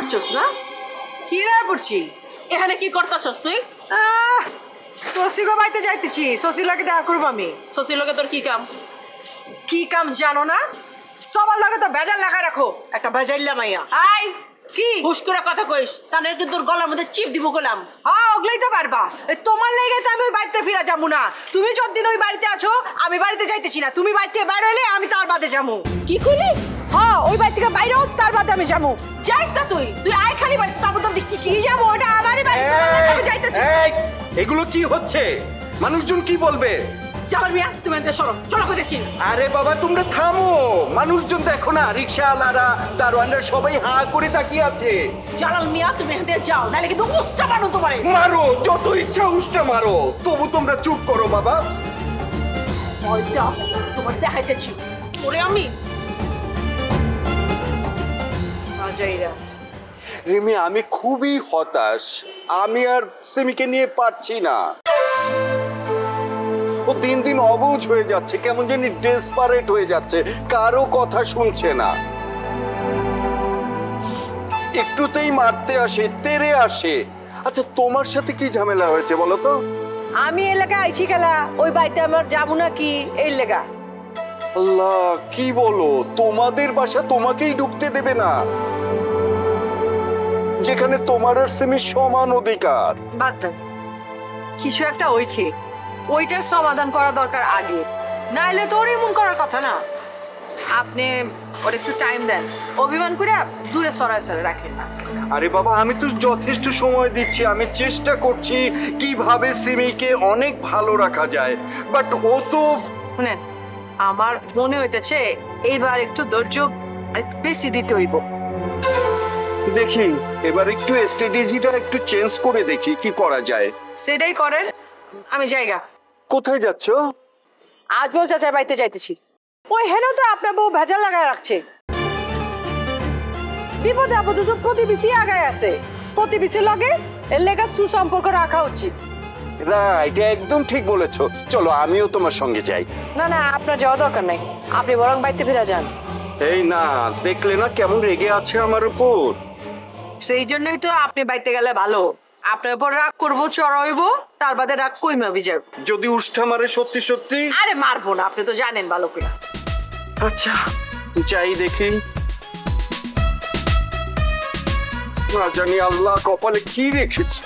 পড়ছস না? কি রায় পড়ছি? এখানে কি করতেছস তুই? শশীকে বাইতে যাইতেছি, শশীর লাগে দেখা করবো আমি। শশীর লগে তোর কি কাম? কি কাম জানো না? সবার লগে তো বেজাল লাগা রাখো, একটা বেজাইল্লা মাইয়া। আই কি হুশ করে কথা কইস, তাহলে কিন্তু তোর গলার মধ্যে চিপ দিব গলাম। হ্যাঁ ওগুলাই তো পারবা। তোমার লেগে তো আমি ওই বাড়িতে ফিরা যাবো না। তুমি যতদিন ওই বাড়িতে আছো আমি বাড়িতে যাইতেছি না। তুমি বাড়িতে বাইরে হলে আমি তার বাদে যাবো। কি কইলি? হ্যাঁ ওই বাড়ি থেকে বাইরে হোক তার বাদে আমি যাবো। যাইস না তুই, তুই আয় খালি বাড়ি, তারপর তোর দেখি কি যাবো? ওটা আমারই বাড়ি, আমি যাইতেছি। এগুলো কি হচ্ছে? মানুষজন কি বলবে? জালাল মিয়া তুমি এতে সরো, সরো কইতেছি। আরে বাবা তোমরা থামো, মানুষজন দেখো না, রিকশাওয়ালারা দারোয়ানরা সবাই হাঁ করে তাকিয়ে আছে। জালাল মিয়া তুমি এখান থেকে যাও, নাহলে কিন্তু উস্টা মারো তোমারে। মারো, যত ইচ্ছা উষ্টা মারো, তবু তোমরা চুপ করো বাবা। ওইটা তোমার দেখাইতেছি ওরে আমি। অজয়রা রিমি আমি খুবই হতাশ, আমি আর সিমিকে নিয়ে পারছি না। ও দিন দিন অবুঝ হয়ে যাচ্ছে, কেমন জানি ডেসপারেট হয়ে যাচ্ছে, কারো কথা শুনছে না। একটুতেই মারতে আসে, তেড়ে আসে। আচ্ছা তোমার সাথে কি ঝামেলা হয়েছে বলো তো? আমি এলাকা আইছি গেলা, ওই বাড়িতে আমার যাবো না কি এই লেগা। আল্লাহ কি বলো, তোমাদের বাসা তোমাকেই ঢুকতে দেবে না, যেখানে তোমার আর সিমির সমান অধিকার। বাদ দেন, কিছু একটা হয়েছে, ওইটার সমাধান করা দরকার আগে, না এলে তো ওর এমন করার কথা না। আপনি ওর একটু টাইম দেন, অভিমান করে দূরে সরাই রাখেন না। আরে বাবা আমি তো যথেষ্ট সময় দিচ্ছি, আমি চেষ্টা করছি কিভাবে সিমিকে অনেক ভালো রাখা যায়, বাট ও তো। শুনেন, আমার মনে হইতেছে এইবার একটু ধৈর্য একটু বেশি দিতে হইব। দেখি এবার একটু স্ট্র্যাটেজিটা একটু চেঞ্জ করে দেখি কি করা যায়। সেটাই করেন, আমি জায়গা। কোথায় যাচ্ছ? আজমল চাচার বাড়িতে যাইতেছি। ওই হেন তো আপনার বউ ভেজাল লাগায় রাখছে, বিপদে আপদে তো প্রতিবেশী আগায় আছে, প্রতিবেশীর লগে এর লেগে সুসম্পর্ক রাখা উচিত। রাইট, একদম ঠিক বলেছো, চলো আমিও তোমার সঙ্গে যাই। না না আপনার যাওয়া দরকার নাই, আপনি বরং বাড়িতে ফিরে যান। এই না, দেখলে না কেমন রেগে আছে আমার উপর। সেই জন্যই তো আপনি বাড়িতে গেলে ভালো, আপনার উপর রাগ করবো, চড়াইবো, তার বাদে রাগ কইমাবি যাব। যদি উষ্ঠা মারে সত্যি সত্যি? আরে মারবো না, আপনি তো জানেন ভালো করে। আচ্ছা যাই দেখি, না জানি আল্লাহ কপালে কি রেখেছে।